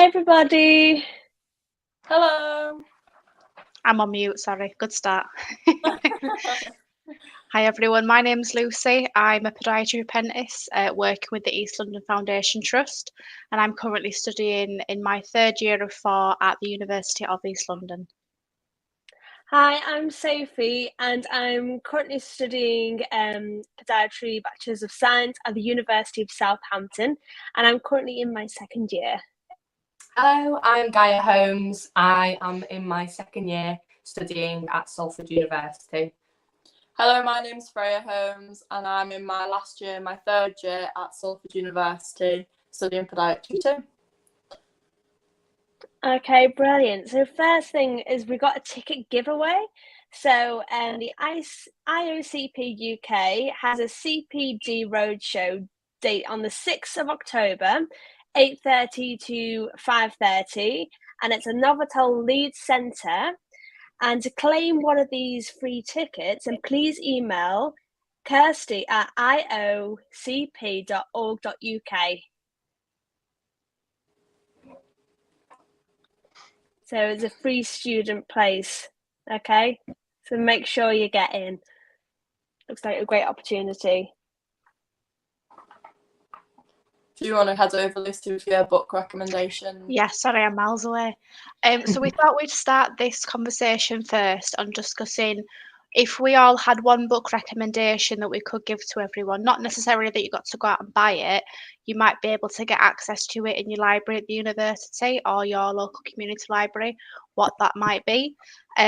everybody. Hello. I'm on mute, sorry. Good start. Hi everyone, my name's Lucy. I'm a podiatry apprentice working with the East London Foundation Trust, and I'm currently studying in my third year of 4 at the University of East London. Hi, I'm Sophie, and I'm currently studying Podiatry Bachelors of Science at the University of Southampton, and I'm currently in my second year. Hello, I'm Gaia Holmes. I am in my second year studying at Salford University. Hello, my name's Freya Holmes, and I'm in my last year, my third year at Salford University, studying podiatry too. Okay, brilliant. So first thing is we got a ticket giveaway. So the IOCP UK has a CPD roadshow date on the 6th of October, 8:30 to 5:30, and it's a Novotel Leeds Centre. And to claim one of these free tickets, and please email kirsty@iocp.org.uk. So it's a free student place, okay? So make sure you get in. Looks like a great opportunity. Do you want to head over, Lucy, with your book recommendation? Yeah, sorry, I'm miles away. So we thought we'd start this conversation first on discussing if we all had one book recommendation that we could give to everyone, not necessarily that you got to go out and buy it, you might be able to get access to it in your library at the university or your local community library, what that might be.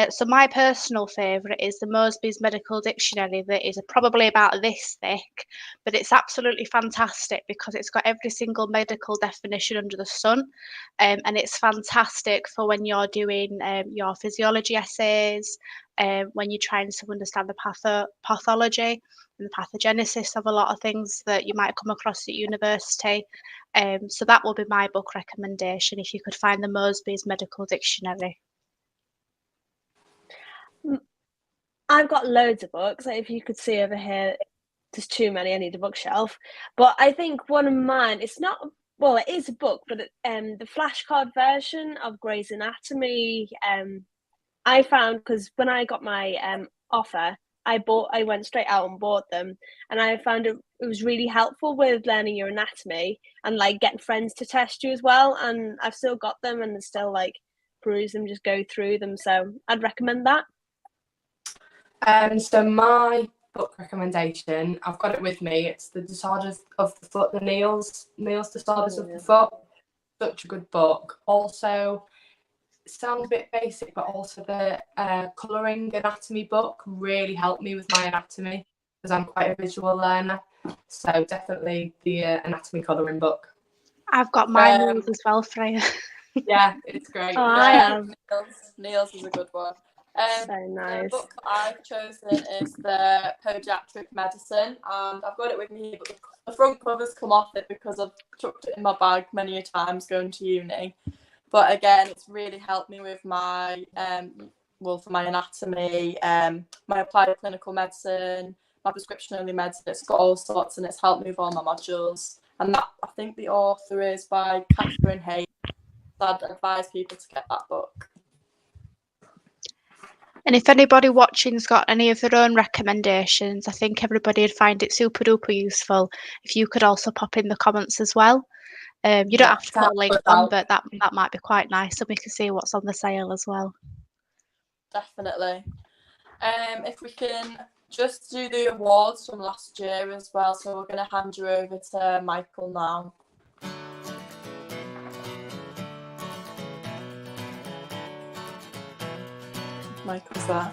So my personal favourite is the Mosby's Medical Dictionary that is probably about this thick, but it's absolutely fantastic because it's got every single medical definition under the sun, and it's fantastic for when you're doing your physiology essays, when you're trying to understand the pathology and the pathogenesis of a lot of things that you might come across at university. So that will be my book recommendation if you could find the Mosby's Medical Dictionary. I've got loads of books. Like if you could see over here, there's too many. I need a bookshelf. But I think one of mine, it's not, well, it is a book, but the flashcard version of Grey's Anatomy, I found, because when I got my offer, I went straight out and bought them, and I found it was really helpful with learning your anatomy and like getting friends to test you as well. And I've still got them and still like peruse them, just go through them. So I'd recommend that. So my book recommendation, I've got it with me. It's The Disorders of the Foot, the Neil's Disorders of the Foot. Such a good book. Also, it sounds a bit basic, but also the colouring anatomy book really helped me with my anatomy because I'm quite a visual learner. So definitely the anatomy colouring book. I've got mine as well, Freya. Yeah, it's great. Oh, I have. Neil's is a good one. So nice. The book that I've chosen is the Podiatric Medicine, and I've got it with me, but the front covers come off it because I've chucked it in my bag many a times going to uni. But again, it's really helped me with my for my anatomy, my applied clinical medicine, my prescription only medicine. It's got all sorts, and it's helped me with all my modules. And that, I think the author is by Catherine Hayes. So I'd advise people to get that book. And if anybody watching's got any of their own recommendations, I think everybody would find it super duper useful if you could also pop in the comments as well. You don't have to put a link on, but that might be quite nice, and we can see what's on the sale as well. Definitely. If we can just do the awards from last year as well, so we're going to hand you over to Michael now. Michael's there.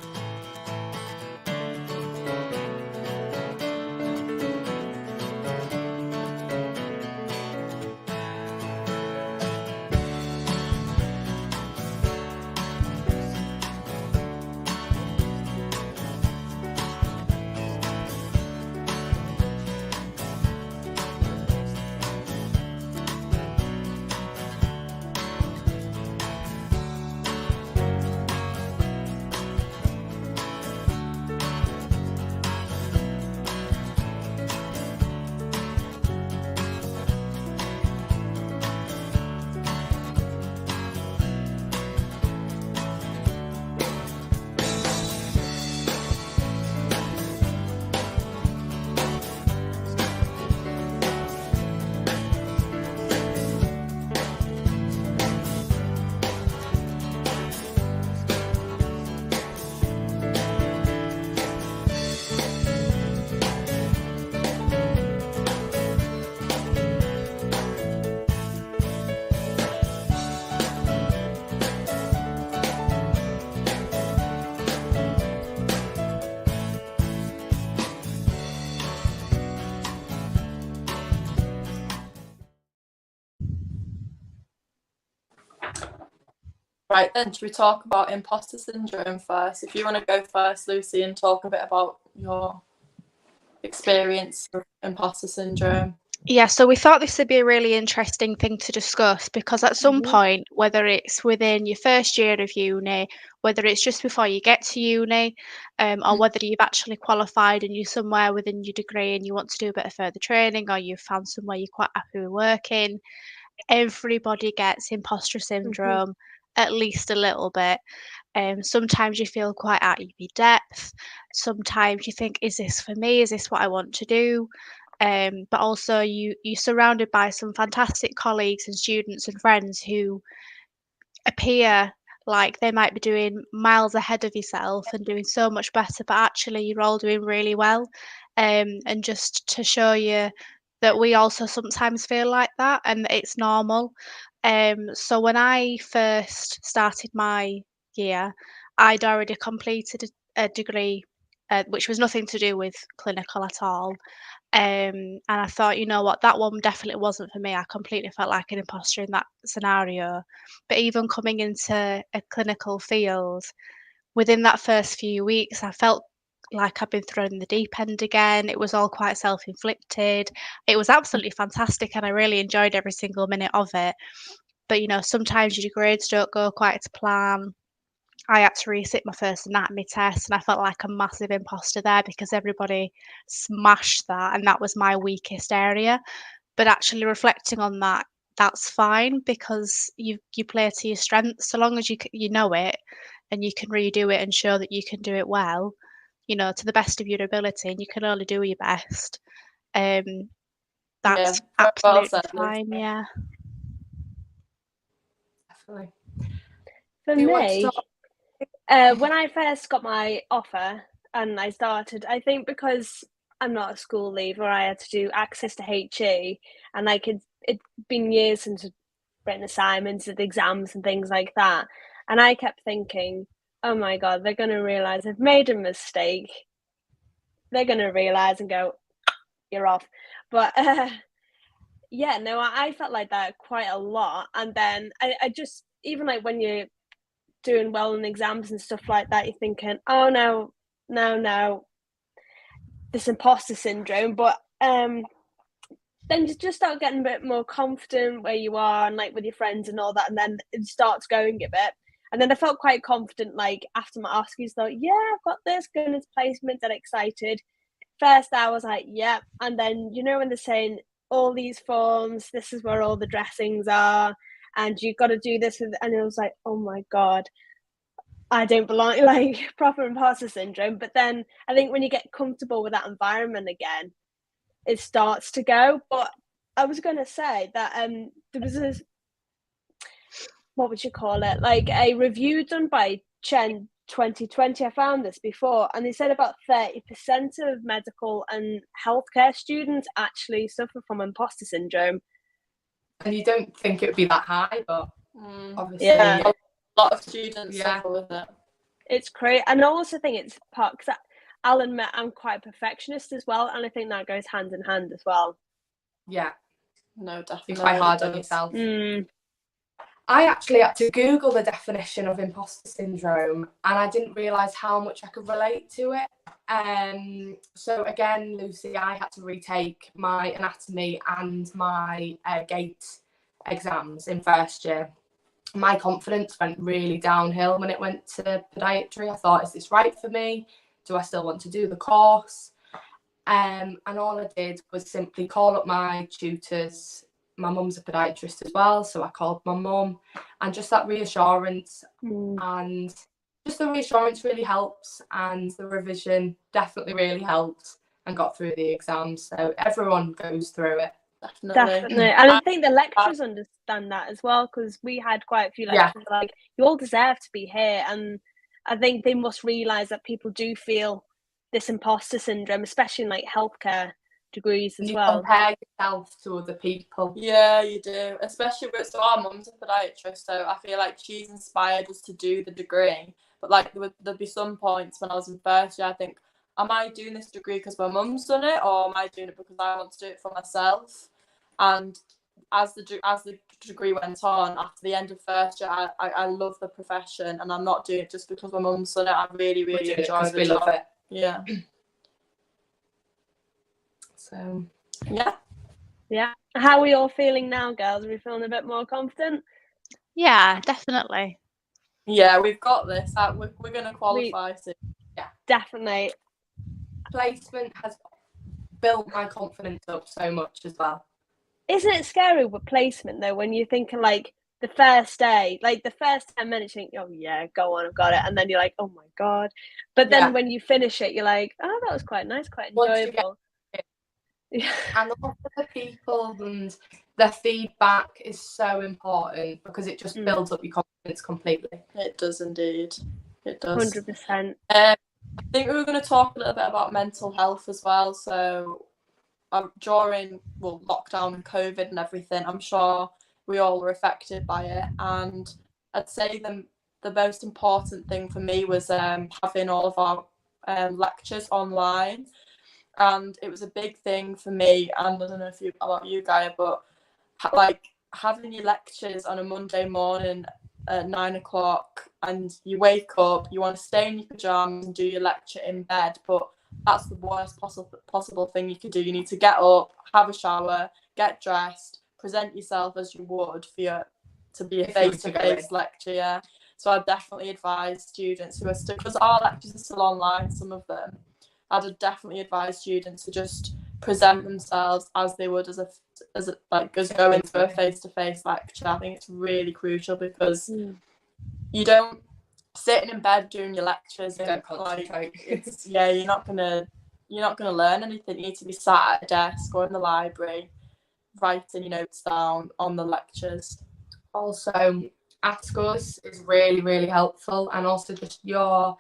Right then, should we talk about imposter syndrome first? If you want to go first, Lucy, and talk a bit about your experience of imposter syndrome. Yeah, so we thought this would be a really interesting thing to discuss because at some point, whether it's within your first year of uni, whether it's just before you get to uni, or whether you've actually qualified and you're somewhere within your degree and you want to do a bit of further training, or you've found somewhere you're quite happy with working, everybody gets imposter syndrome at least a little bit. Sometimes you feel quite out of your depth. Sometimes you think, is this for me? Is this what I want to do? But also you're surrounded by some fantastic colleagues and students and friends who appear like they might be doing miles ahead of yourself and doing so much better, but actually you're all doing really well. And just to show you that we also sometimes feel like that and it's normal. So when I first started my year, I'd already completed a degree which was nothing to do with clinical at all. And I thought, you know what, that one definitely wasn't for me. I completely felt like an imposter in that scenario. But even coming into a clinical field, within that first few weeks, I felt like I'd been thrown in the deep end again. It was all quite self-inflicted. It was absolutely fantastic and I really enjoyed every single minute of it. But, you know, sometimes your grades don't go quite to plan. I had to resit my first anatomy test and I felt like a massive imposter there because everybody smashed that and that was my weakest area. But actually reflecting on that, that's fine because you play to your strengths. So long as you know it and you can redo it and show that you can do it well, you know, to the best of your ability, and you can only do your best. That's absolutely fine. Yeah. Definitely. For me, when I first got my offer and I started, I think because I'm not a school leaver, I had to do access to HE, and it'd been years since I'd written assignments and exams and things like that. And I kept thinking, oh my God, they're going to realise I've made a mistake. They're going to realise and go, you're off. But yeah, no, I felt like that quite a lot. And then I just, even like when you're doing well in exams and stuff like that, you're thinking, oh no, this imposter syndrome. But then you just start getting a bit more confident where you are and like with your friends and all that, and then it starts going a bit. And then I felt quite confident, like after my Oscars, thought, yeah, I've got this, going into placement, and excited. First I was like, yeah. And then, you know, when they're saying all these forms, this is where all the dressings are, and you've got to do this, and it was like, oh my God, I don't belong, like proper imposter syndrome. But then I think when you get comfortable with that environment again, it starts to go. But I was going to say that there was a, what would you call it, like a review done by Chen 2020. I found this before, and they said about 30% of medical and healthcare students actually suffer from imposter syndrome. And you don't think it would be that high, but obviously a lot of students suffer with it. It's crazy. And I also think it's part, because I'll admit I'm quite a perfectionist as well, and I think that goes hand in hand as well. Yeah. No, definitely. You're quite hard on yourself. I actually had to Google the definition of imposter syndrome and I didn't realise how much I could relate to it. So again, Lucy, I had to retake my anatomy and my gait exams in first year. My confidence went really downhill when it went to podiatry. I thought, is this right for me? Do I still want to do the course? And all I did was simply call up my tutors. My mum's a podiatrist as well, so I called my mum, and just that reassurance and just the reassurance really helps, and the revision definitely really helped and got through the exams. So everyone goes through it. Definitely. And I think the lecturers understand that as well, because we had quite a few lecturers like, you all deserve to be here, and I think they must realise that people do feel this imposter syndrome, especially in like healthcare degrees as well. Compare yourself to other people. Yeah, you do. Especially with, so our mum's a podiatrist, so I feel like she's inspired us to do the degree. But like there'd be some points when I was in first year, I think, am I doing this degree because my mum's done it, or am I doing it because I want to do it for myself? And as the degree went on, after the end of first year, I love the profession, and I'm not doing it just because my mum's done it. I really enjoy the job. Love it. Yeah. So yeah. How are we all feeling now, girls? Are we feeling a bit more confident? Yeah, definitely. Yeah, we've got this. We're going to qualify soon. Yeah, definitely. Placement has built my confidence up so much as well. Isn't it scary with placement though, when you're thinking like the first day, like the first 10 minutes, you think, oh yeah, go on, I've got it, and then you're like, oh my god, but then when you finish it, you're like, oh, that was quite nice, quite enjoyable. And a lot of the people and their feedback is so important because it just builds up your confidence completely. It does indeed. It does. 100%. I think we were going to talk a little bit about mental health as well. So during lockdown and COVID and everything, I'm sure we all were affected by it. And I'd say the most important thing for me was having all of our lectures online. And it was a big thing for me, and I don't know about you, Gaia, but like having your lectures on a Monday morning at 9 o'clock, and you wake up, you want to stay in your pajamas and do your lecture in bed, but that's the worst possible thing you could do. You need to get up, have a shower, get dressed, present yourself as you would to be a face-to-face lecture. Yeah. So I definitely advise students who are still, because our lectures are still online, some of them, I'd definitely advise students to just present themselves as they would as go into a face-to-face lecture. I think it's really crucial because you don't sitting in bed doing your lectures and you're not gonna learn anything. You need to be sat at a desk or in the library writing your notes down on the lectures. Also, Ask Us is really, really helpful, and also just your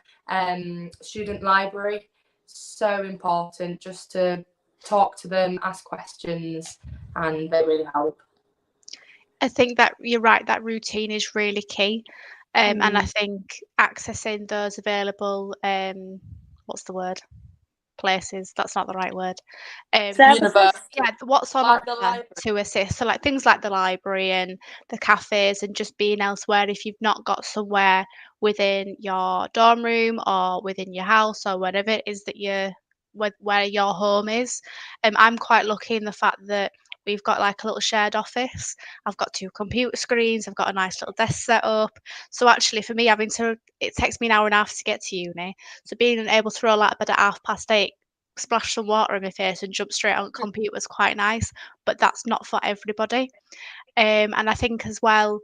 student library. So important just to talk to them, ask questions, and they really help. I think that you're right, that routine is really key. And I think accessing those available what's the word? Places, that's not the right word. What's on to assist. So like things like the library and the cafes, and just being elsewhere if you've not got somewhere within your dorm room or within your house or whatever it is that where your home is. I'm quite lucky in the fact that we've got like a little shared office. I've got 2 computer screens. I've got a nice little desk set up. So actually for me, it takes me an hour and a half to get to uni. So being able to roll out of bed at 8:30, splash some water in my face and jump straight on the computer was quite nice. But that's not for everybody. And I think as well,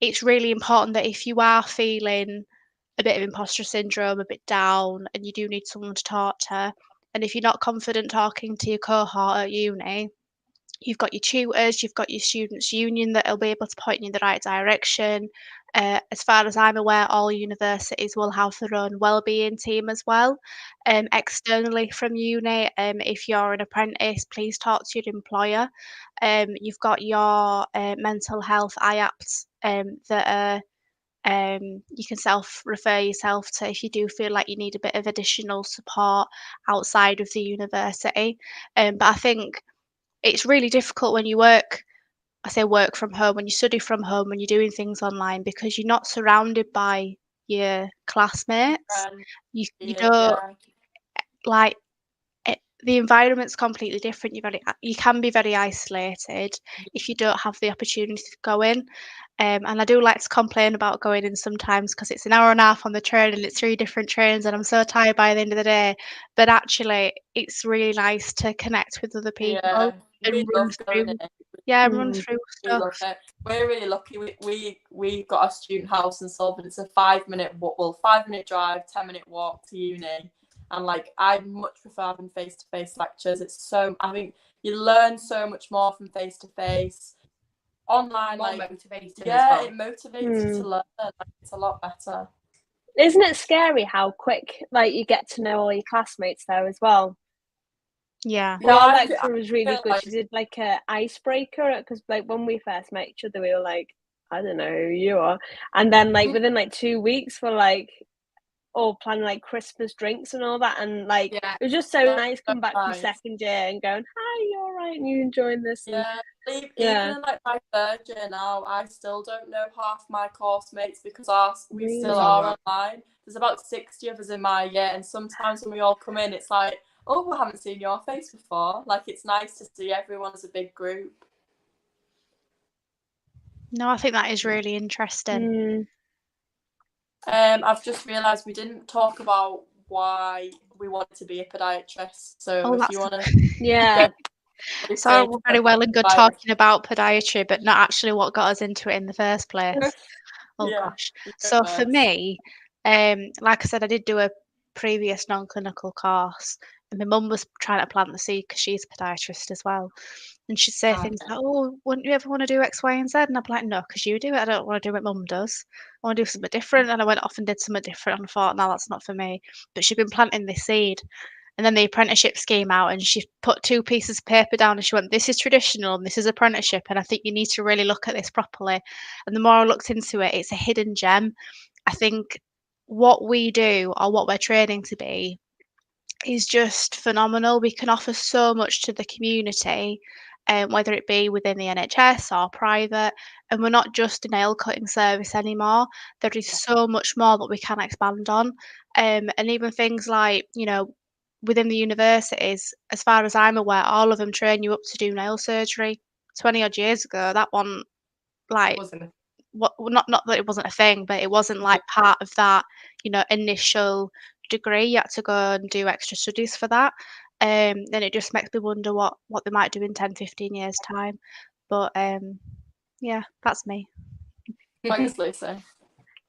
it's really important that if you are feeling a bit of imposter syndrome, a bit down, and you do need someone to talk to, and if you're not confident talking to your cohort at uni, you've got your tutors, you've got your students' union that'll be able to point you in the right direction. As far as I'm aware, all universities will have their own wellbeing team as well. Externally from uni, if you're an apprentice, please talk to your employer. You've got your mental health IAPs that are you can self-refer yourself to if you do feel like you need a bit of additional support outside of the university. But I think it's really difficult when you work from home, when you study from home, when you're doing things online, because you're not surrounded by your classmates. You don't like it, the environment's completely different. You can be very isolated if you don't have the opportunity to go in. And I do like to complain about going in sometimes because it's an hour and a half on the train and it's 3 different trains and I'm so tired by the end of the day. But actually, it's really nice to connect with other people and run through stuff. We're really lucky. We got a student house in Salford. It's a 5-minute drive, 10-minute walk to uni. And like I much prefer having face-to-face lectures. I think you learn so much more from face-to-face. Online, more motivating. Yeah, it motivates you to learn. Like, it's a lot better. Isn't it scary how quick like you get to know all your classmates there as well? Yeah. Our lecturer was really good. She did like a icebreaker because like when we first met each other, we were like, I don't know who you are, and then like within like 2 weeks, we're like all planning like Christmas drinks and all that, and like it was just so nice coming back from second year and going, hi, you're right, and you enjoying this? And, Even yeah. in like my third year now, I still don't know half my course mates because we still are online. There's about 60 of us in my year, and sometimes when we all come in, it's like, oh, we haven't seen your face before. Like, it's nice to see everyone as a big group. No, I think that is really interesting. I've just realised we didn't talk about why we wanted to be a podiatrist. So if you want to, yeah. So we're very well and good talking about podiatry, but not actually what got us into it in the first place. Oh gosh. So for me, like I said, I did do a previous non-clinical course, and my mum was trying to plant the seed because she's a podiatrist as well. And she'd say things like, "Oh, wouldn't you ever want to do X, Y, and Z?" And I'd be like, "No, because you do it. I don't want to do what mum does. I want to do something different." And I went off and did something different and I thought, "No, that's not for me." But she'd been planting this seed. And then the apprenticeship scheme out, and she put 2 pieces of paper down and she went, "This is traditional and this is apprenticeship, and I think you need to really look at this properly." And the more I looked into it, it's a hidden gem. I think what we do, or what we're training to be, is just phenomenal. We can offer so much to the community, whether it be within the NHS or private, and we're not just a nail cutting service anymore. There is so much more that we can expand on, and even things like, within the universities, as far as I'm aware, all of them train you up to do nail surgery. 20 odd years ago, that one, like, not that it wasn't a thing, but it wasn't like part of that, initial degree. You had to go and do extra studies for that. Then it just makes me wonder what they might do in 10-15 years time. But yeah, that's me. Thanks, Lucy.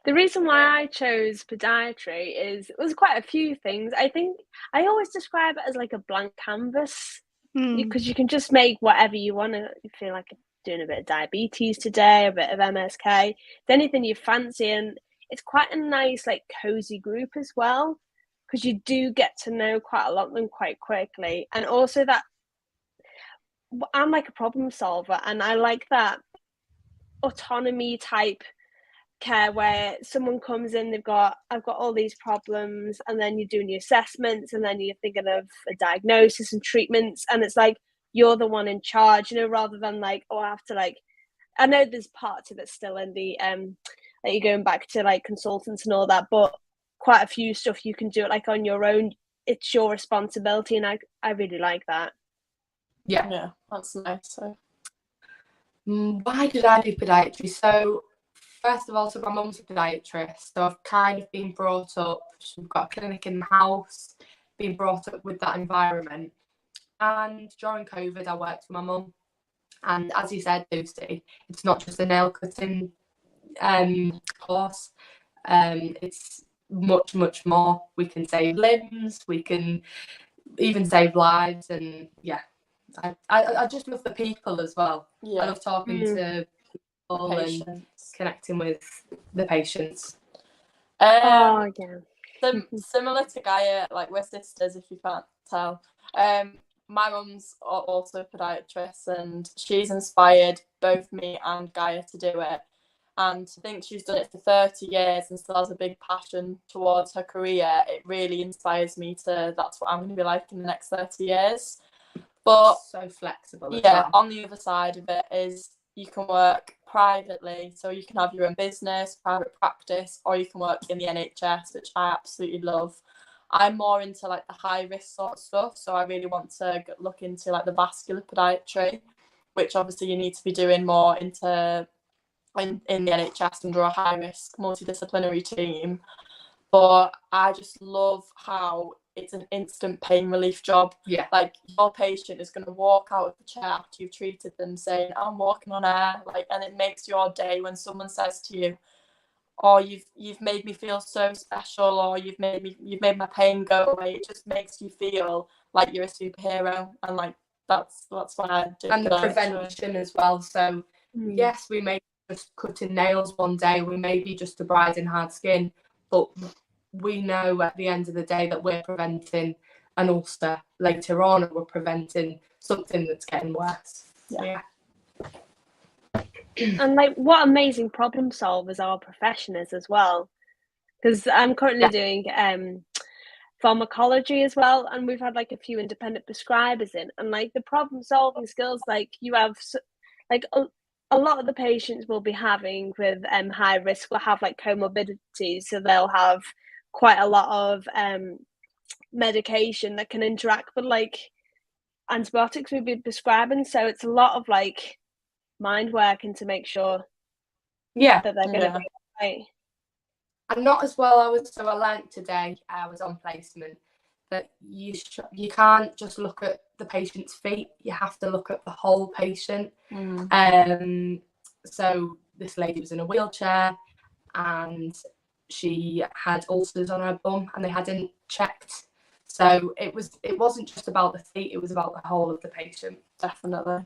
The reason why I chose podiatry is it was quite a few things. I think I always describe it as like a blank canvas, because you can just make whatever you want. You feel like doing a bit of diabetes today, a bit of MSK, anything you fancy, and it's quite a nice, like, cozy group as well, because you do get to know quite a lot of them quite quickly, and also that I'm like a problem solver, and I like that autonomy type care where someone comes in, I've got all these problems, and then you're doing your assessments, and then you're thinking of a diagnosis and treatments, and it's like you're the one in charge, rather than like, oh, I have to, like, I know there's parts of it still in the that you're going back to like consultants and all that, but quite a few stuff you can do it like on your own. It's your responsibility, and I really like that. Yeah, that's nice. So why did I do podiatry? So first of all, my mum's a podiatrist, so I've kind of been brought up, we've got a clinic in the house, been brought up with that environment. And during COVID, I worked for my mum. And as you said, Lucy, it's not just a nail cutting course. It's much, much more. We can save limbs, we can even save lives. And yeah, I just love the people as well. I love talking to people and connecting with the patients. Similar to Gaia, like, we're sisters, if you can't tell. My mum's also a podiatrist, and she's inspired both me and Gaia to do it. And I think she's done it for 30 years and still has a big passion towards her career. It really inspires me that's what I'm going to be like in the next 30 years. But so flexible. On the other side of it is you can work privately, so you can have your own business, private practice, or you can work in the NHS, which I absolutely love. I'm more into like the high risk sort of stuff, so I really want to look into like the vascular podiatry, which obviously you need to be doing more into in the NHS under a high risk multidisciplinary team. But I just love how it's an instant pain relief job. Yeah. Like, your patient is going to walk out of the chair after you've treated them saying, "I'm walking on air," like, and it makes your day when someone says to you, "Oh, you've made me feel so special," or you've made my pain go away. It just makes you feel like you're a superhero, and like that's why I do. And the prevention as well. So yes, we may be just cutting nails one day, we may be just debriding hard skin, but we know at the end of the day that we're preventing an ulcer later on, and we're preventing something that's getting worse. Yeah. And like, what amazing problem solvers our profession is as well. Because I'm currently doing pharmacology as well, and we've had like a few independent prescribers in, and like the problem solving skills, like you have like a lot of the patients will be having with high risk will have like comorbidities, so they'll have quite a lot of medication that can interact with like antibiotics we've been prescribing, so it's a lot of like mind working to make sure that they're going to be right. And not as well. I learnt today, I was on placement, that you can't just look at the patient's feet, you have to look at the whole patient. So this lady was in a wheelchair and she had ulcers on her bum and they hadn't checked. So it wasn't just about the feet, it was about the whole of the patient. Definitely.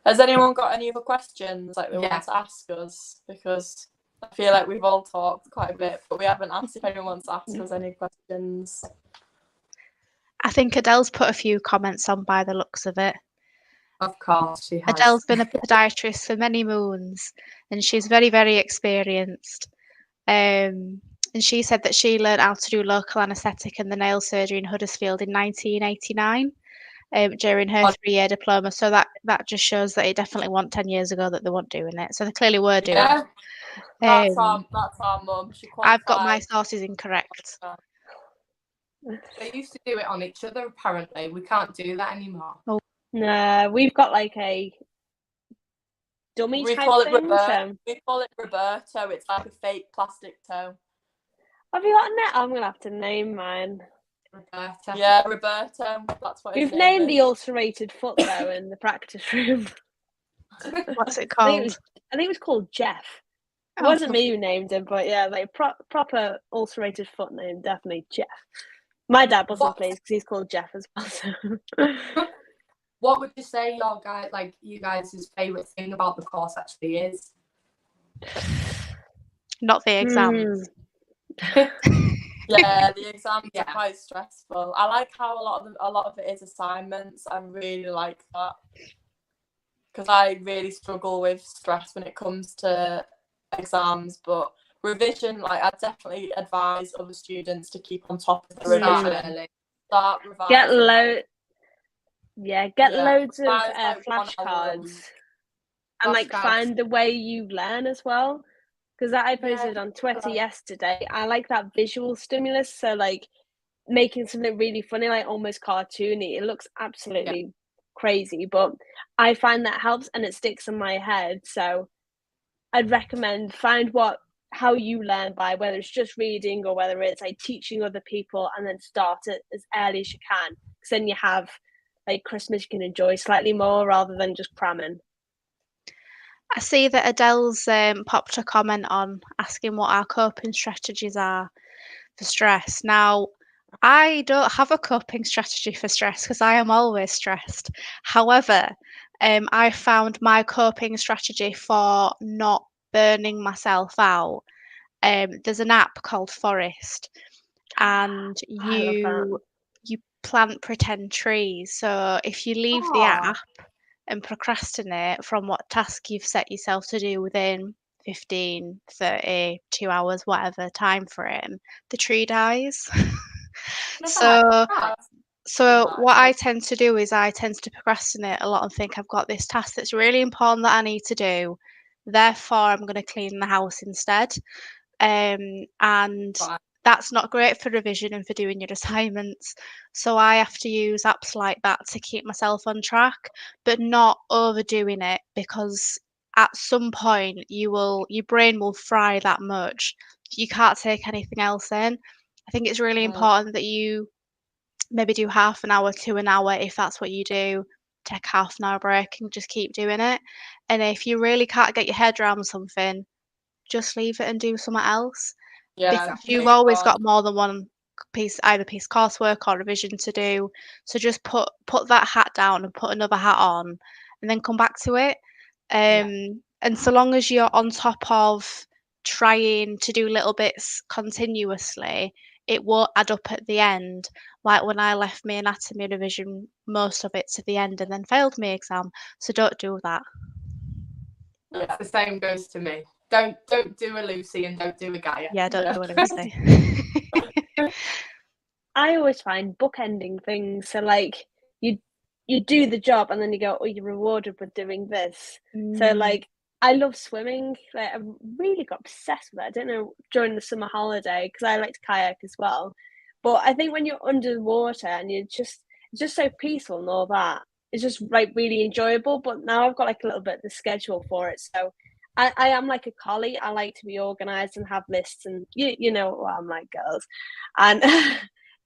Has anyone got any other questions like they want to ask us? Because I feel like we've all talked quite a bit, but we haven't asked if anyone wants to ask us any questions. I think Adele's put a few comments on by the looks of it. Of course, she has. Adele's been a podiatrist for many moons and she's very, very experienced. And she said that she learned how to do local anaesthetic and the nail surgery in Huddersfield in 1989 during her 3-year diploma. So that just shows that it definitely wasn't 10 years ago that they weren't doing it. So they clearly were doing it. That's our mum. I've got my sources incorrect. They used to do it on each other, apparently. We can't do that anymore. Oh. No, we've got like a dummy we type call it thing. We call it Roberto. It's like a fake plastic toe. Have you got a net? I'm going to have to name mine. Roberta. Yeah, Roberto. That's what we've named the ulcerated foot though in the practice room. What's it called? I think it was called Jeff. It wasn't me who named him, but yeah, like proper ulcerated foot name, definitely Jeff. My dad wasn't pleased because he's called Jeff as well. So. What would you say you guys' favourite thing about the course actually is? Not the exams. Yeah, the exams are quite stressful. I like how a lot of it is assignments. I really like that because I really struggle with stress when it comes to exams. But revision, like I definitely advise other students to keep on top of the revision. Start revising. Get loads of flashcards and like find the way you learn as well. Because I posted on Twitter yesterday. I like that visual stimulus. So like making something really funny, like almost cartoony. It looks absolutely crazy, but I find that helps and it sticks in my head. So I'd recommend find how you learn by, whether it's just reading or whether it's like teaching other people, and then start it as early as you can. Because then you have like Christmas you can enjoy slightly more rather than just cramming. I see that Adele's popped a comment on asking what our coping strategies are for stress. Now, I don't have a coping strategy for stress because I am always stressed. However, I found my coping strategy for not burning myself out. There's an app called Forest, and you plant pretend trees. So if you leave the app and procrastinate from what task you've set yourself to do within 15, 30, 2 hours, whatever time frame, the tree dies. So what I tend to do is I tend to procrastinate a lot and think I've got this task that's really important that I need to do. Therefore, I'm going to clean the house instead. And that's not great for revision and for doing your assignments. So I have to use apps like that to keep myself on track, but not overdoing it, because at some point your brain will fry that much. You can't take anything else in. I think it's really important that you maybe do half an hour to an hour if that's what you do. Take half an hour break and just keep doing it. And if you really can't get your head around something, just leave it and do something else. Because you've always got more than one piece of coursework or revision to do. So just put that hat down and put another hat on and then come back to it. And so long as you're on top of trying to do little bits continuously, it won't add up at the end. Like when I left my anatomy revision, most of it to the end and then failed my exam. So don't do that. The same goes to me. Don't do a Lucy and don't do a Gaia. Yeah, don't do a Lucy. I always find bookending things. So like you do the job and then you go, oh, you're rewarded with doing this. So like I love swimming. Like I really got obsessed with it. I don't know, during the summer holiday, because I like to kayak as well. But I think when you're under the water and it's just so peaceful and all that, it's just like really enjoyable. But now I've got like a little bit of the schedule for it. So I am like a collie. I like to be organised and have lists, and you know what I'm like, girls. And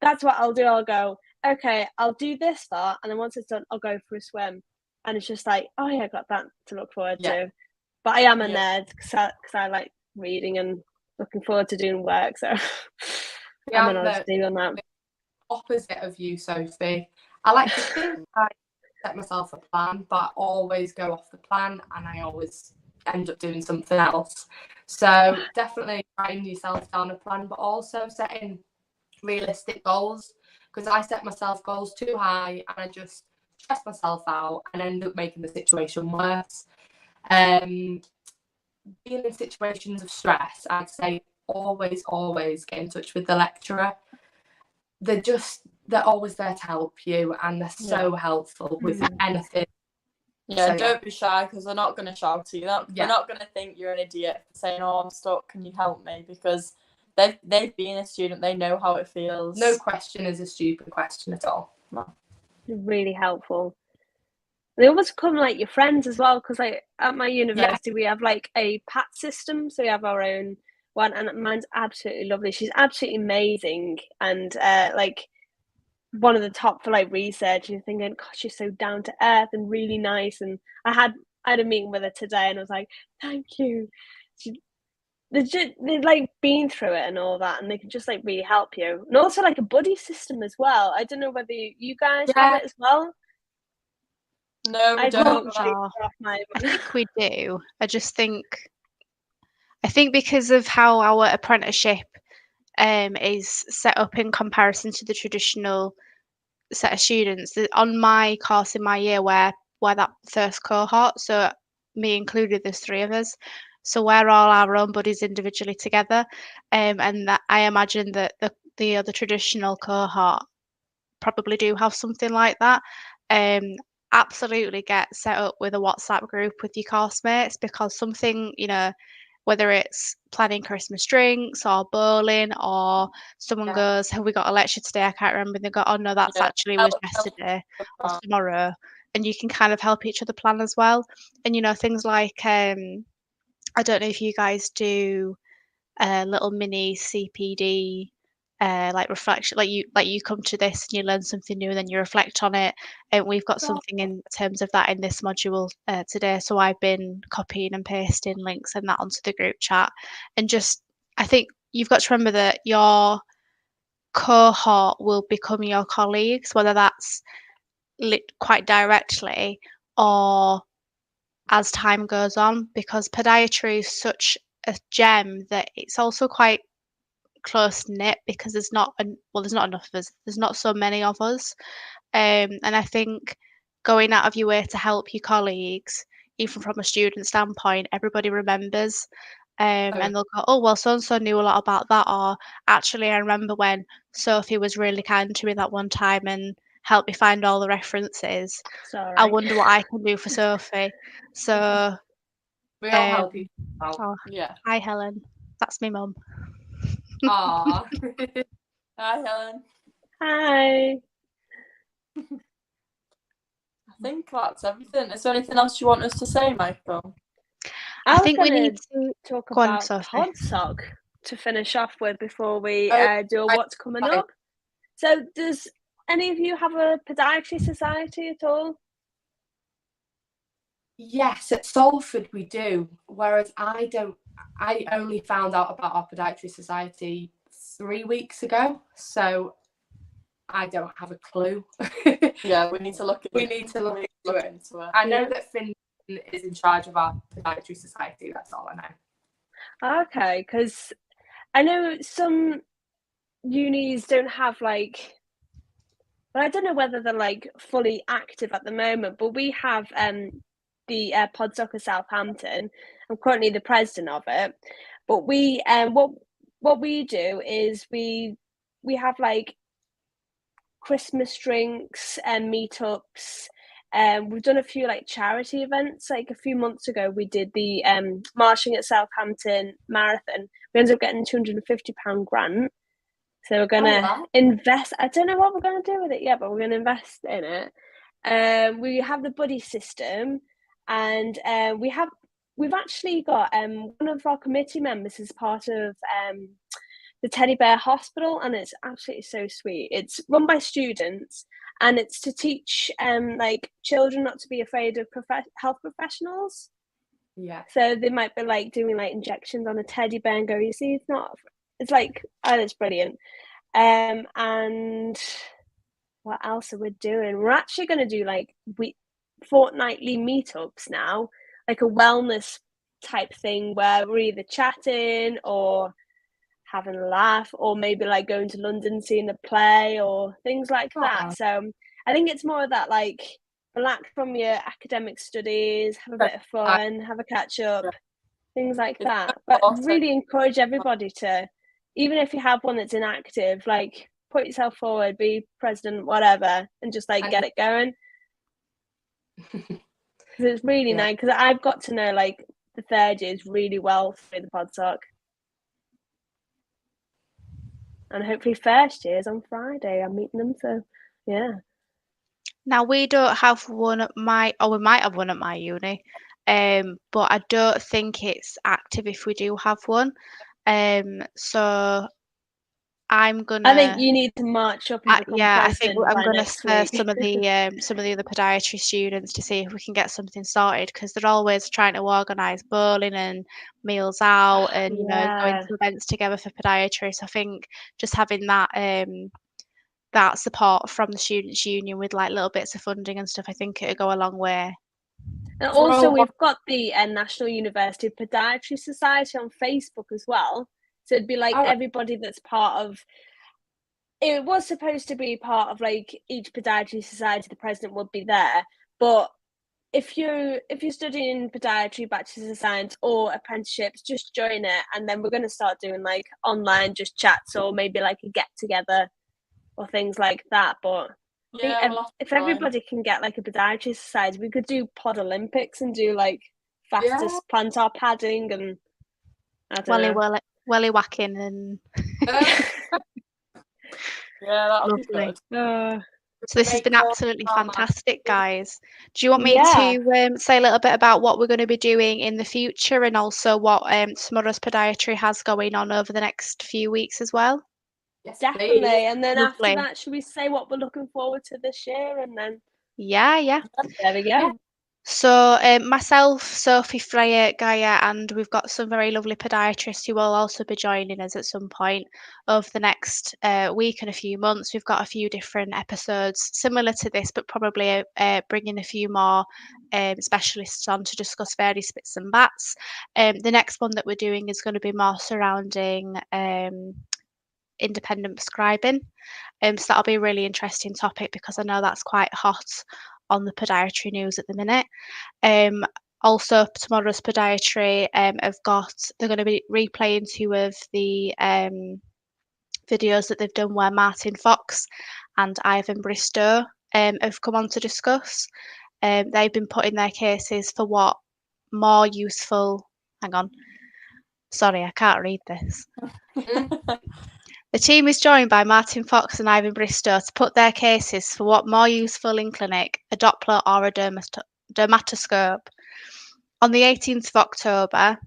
that's what I'll do. I'll go, okay, I'll do this part, and then once it's done, I'll go for a swim. And it's just like, oh yeah, I got that to look forward to. But I am a nerd because I like reading and looking forward to doing work. So I'm an OCD on that. Opposite of you, Sophie. I like to think I set myself a plan, but I always go off the plan and I always end up doing something else. So definitely writing yourself down a plan, but also setting realistic goals, because I set myself goals too high and I just stress myself out and end up making the situation worse. Being in situations of stress, I'd say always get in touch with the lecturer. They're always there to help you, and they're so helpful with anything. Yeah, so, don't be shy, because they're not going to shout at you. They're not going to think you're an idiot for saying, oh, I'm stuck, can you help me? Because they've been a student, they know how it feels. No question is a stupid question at all. No. Really helpful. They almost become like your friends as well, because like at my university we have like a PAT system, so we have our own one, and mine's absolutely lovely. She's absolutely amazing, and like one of the top for like research. You're thinking, gosh, she's so down to earth and really nice. And I had a meeting with her today, and I was like, thank you. They've like been through it and all that, and they can just like really help you. And also like a buddy system as well. I don't know whether you guys have it as well. No, we don't. I think we do. I think because of how our apprenticeship is set up in comparison to the traditional set of students, on my course in my year, where that first cohort, so me included, there's 3 of us, so we're all our own buddies individually together, and that I imagine that the other traditional cohort probably do have something like that. Absolutely get set up with a WhatsApp group with your course mates, because something, whether it's planning Christmas drinks or bowling, or someone goes, have we got a lecture today? I can't remember. They go, oh no, that's actually was yesterday or tomorrow. And you can kind of help each other plan as well. And, things like, I don't know if you guys do a little mini CPD, like reflection, like you come to this and you learn something new and then you reflect on it, and we've got something in terms of that in this module today. So I've been copying and pasting links and that onto the group chat, and just, I think you've got to remember that your cohort will become your colleagues, whether that's quite directly or as time goes on, because podiatry is such a gem that it's also quite close knit, because there's not enough of us, there's not so many of us, and I think going out of your way to help your colleagues, even from a student standpoint, everybody remembers, and they'll go, oh well, so and so knew a lot about that, or actually I remember when Sophie was really kind to me that one time and helped me find all the references. Sorry. I wonder what I can do for Sophie. So we all help each other out. Hi Helen, that's me mum. Aww. Hi Helen. Hi. I think that's everything. Is there anything else you want us to say, Michael? I think we need to talk about Podsoc to finish off with before we do what's coming up. So does any of you have a podiatry society at all? Yes, at Salford we do, whereas I don't. I only found out about our podiatry society 3 weeks ago, so I don't have a clue. Yeah, we need to look into it. I know that Finn is in charge of our podiatry society, that's all I know. Okay, because I know some unis don't have like, but I don't know whether they're like fully active at the moment, but we have the Pod Soccer Southampton, I'm currently the president of it. But we what we do is we have like Christmas drinks and meetups. We've done a few like charity events. Like a few months ago, we did the marching at Southampton marathon. We ended up getting £250 grant. So we're gonna invest. I don't know what we're gonna do with it yet, but we're gonna invest in it. We have the buddy system, and we've actually got one of our committee members is part of the Teddy Bear Hospital, and it's absolutely so sweet. It's run by students, and it's to teach like children not to be afraid of health professionals. Yeah. So they might be like doing like injections on a teddy bear and go, you see, it's not. It's like, oh, it's brilliant. And what else are we doing? We're actually going to do like fortnightly meetups now, like a wellness type thing where we're either chatting or having a laugh, or maybe like going to London, seeing a play or things like that. So I think it's more of that, like relax from your academic studies, have a bit of fun, have a catch up, things like that. But really encourage everybody to, even if you have one that's inactive, like put yourself forward, be president, whatever, and just like get it going. Because it's really nice, because I've got to know like the third years really well through the pod talk. And hopefully first year's on Friday. I'm meeting them, so yeah. Now we don't have one at my, or we might have one at my uni, but I don't think it's active if we do have one. So I'm gonna. I think you need to march up and become I think president I'm gonna next spur week. some of the other podiatry students to see if we can get something sorted, because they're always trying to organise bowling and meals out and going to events together for podiatry. So I think just having that support from the students' union with like little bits of funding and stuff, I think it'll go a long way. And also we've got the National University Podiatry Society on Facebook as well. So it'd be like everybody that's part of. It was supposed to be part of like each podiatry society, the president would be there. But if you're studying podiatry, Bachelor of Science or apprenticeships, just join it, and then we're going to start doing like online just chats or maybe like a get together or things like that. But if everybody can get like a podiatry society, we could do pod Olympics and do like fastest plantar padding and I don't know. Welly whacking and that'll be good. So this has been absolutely fantastic, guys. Do you want me to say a little bit about what we're going to be doing in the future, and also what Tomorrow's Podiatry has going on over the next few weeks as well? Yes, definitely. Please. And then after that, should we say what we're looking forward to this year? And then there we go. So myself, Sophie, Freya, Gaia, and we've got some very lovely podiatrists who will also be joining us at some point over the next week and a few months. We've got a few different episodes similar to this, but probably bringing a few more specialists on to discuss various bits and bats. The next one that we're doing is going to be more surrounding independent prescribing. So that'll be a really interesting topic, because I know that's quite hot on the podiatry news at the minute. Also, Tomorrow's Podiatry they're going to be replaying 2 of the videos that they've done where Martin Fox and Ivan Bristow have come on to discuss. They've been putting their cases for what more useful. Hang on. Sorry, I can't read this. The team is joined by Martin Fox and Ivan Bristow to put their cases for what more useful in clinic, a Doppler or a dermatoscope. On the 18th of October,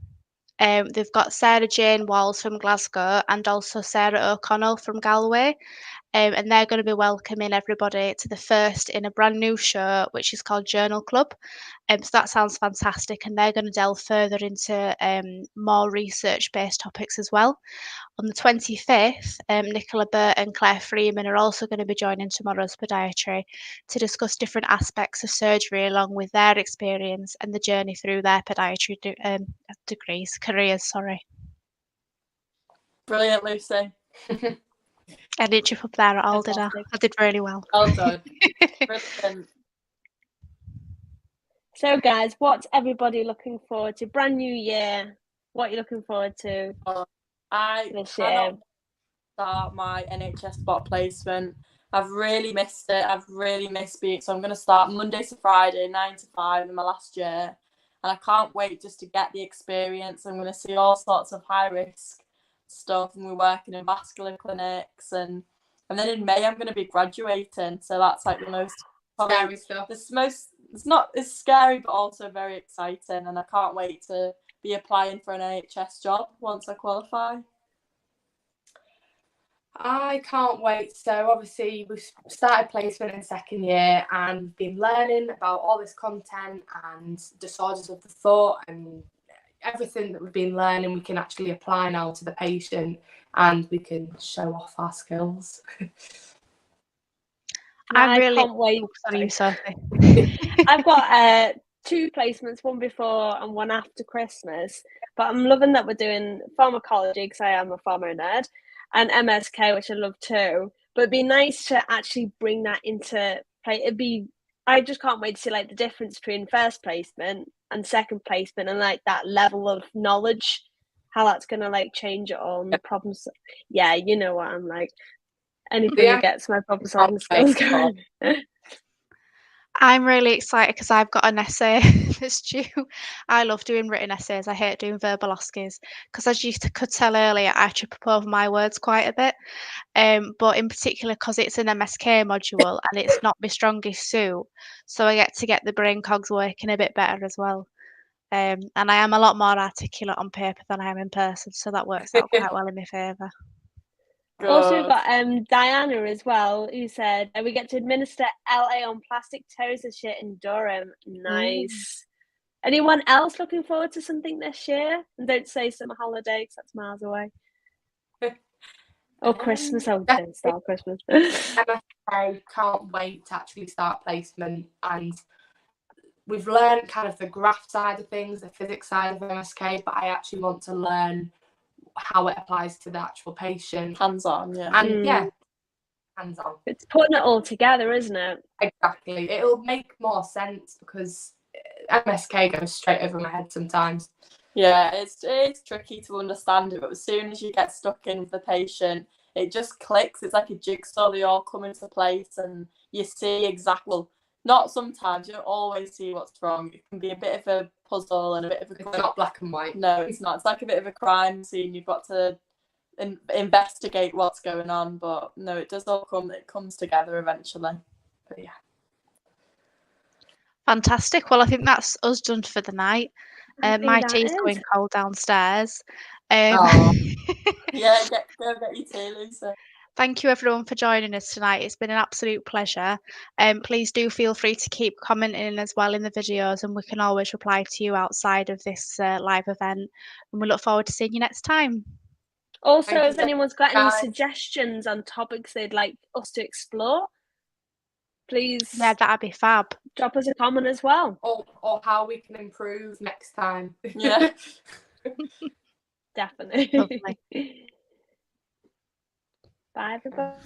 they've got Sarah Jane Walls from Glasgow and also Sarah O'Connell from Galway. And they're going to be welcoming everybody to the first in a brand new show, which is called Journal Club. So that sounds fantastic, and they're going to delve further into more research-based topics as well. On the 25th, Nicola, Burt and Claire Freeman are also going to be joining Tomorrow's Podiatry to discuss different aspects of surgery along with their experience and the journey through their podiatry careers. Brilliant, Lucy. I didn't trip up there at all, did I? I did really well. Well done. Brilliant. So, guys, what's everybody looking forward to? Brand new year. What are you looking forward to I this cannot year? start my NHS spot placement. I've really missed it. I've really missed being. So I'm going to start Monday to Friday, 9 to 5 in my last year. And I can't wait just to get the experience. I'm going to see all sorts of high risk stuff, and we're working in vascular clinics. And then in May, I'm going to be graduating. So that's like the most Scary stuff. It's scary, but also very exciting. And I can't wait to be applying for an NHS job once I qualify. I can't wait. So obviously we've started placement in second year and been learning about all this content and disorders of the foot, and everything that we've been learning we can actually apply now to the patient, and we can show off our skills. I really can't wait. Sorry, Sophie. I've got 2 placements, one before and one after Christmas. But I'm loving that we're doing pharmacology because I am a pharma nerd, and MSK, which I love too. But it'd be nice to actually bring that into play. I just can't wait to see like the difference between first placement and second placement, and like that level of knowledge, how that's gonna like change it all, and the problems. Yeah, you know what I'm like. Anything that gets my problem solving skills going. I'm really excited because I've got an essay that's due. I love doing written essays. I hate doing verbal OSCEs because, as you could tell earlier, I trip up over my words quite a bit. But in particular, because it's an MSK module and it's not my strongest suit, so I get to get the brain cogs working a bit better as well. And I am a lot more articulate on paper than I am in person, so that works out quite well in my favour. Also, we've got Diana as well, who said we get to administer LA on plastic toes and shit in Durham. Nice. Anyone else looking forward to something this year? And don't say summer holiday because that's miles away. Or Christmas. Oh, don't start Christmas. I can't wait to actually start placement, and we've learned kind of the graph side of things, the physics side of MSK, but I actually want to learn how it applies to the actual patient. Hands-on, yeah. And hands-on. It's putting it all together, isn't it? Exactly. It'll make more sense because MSK goes straight over my head sometimes. Yeah, it's tricky to understand it, but as soon as you get stuck in with the patient, it just clicks. It's like a jigsaw. They all come into place and you see exactly, well, not sometimes, you don't always see what's wrong. It can be a bit of a puzzle and a bit of a... It's not black and white. No, it's not. It's like a bit of a crime scene. You've got to investigate what's going on, but no, it comes together eventually. But yeah. Fantastic. Well, I think that's us done for the night. My tea's going cold downstairs. Yeah, go get your tea, Lucy. Thank you everyone for joining us tonight. It's been an absolute pleasure. Please do feel free to keep commenting as well in the videos, and we can always reply to you outside of this live event. And we look forward to seeing you next time. Also, if anyone's got any suggestions on topics they'd like us to explore, please that'd be fab. Drop us a comment as well. Or how we can improve next time. Yeah. Definitely. Lovely. Bye everybody.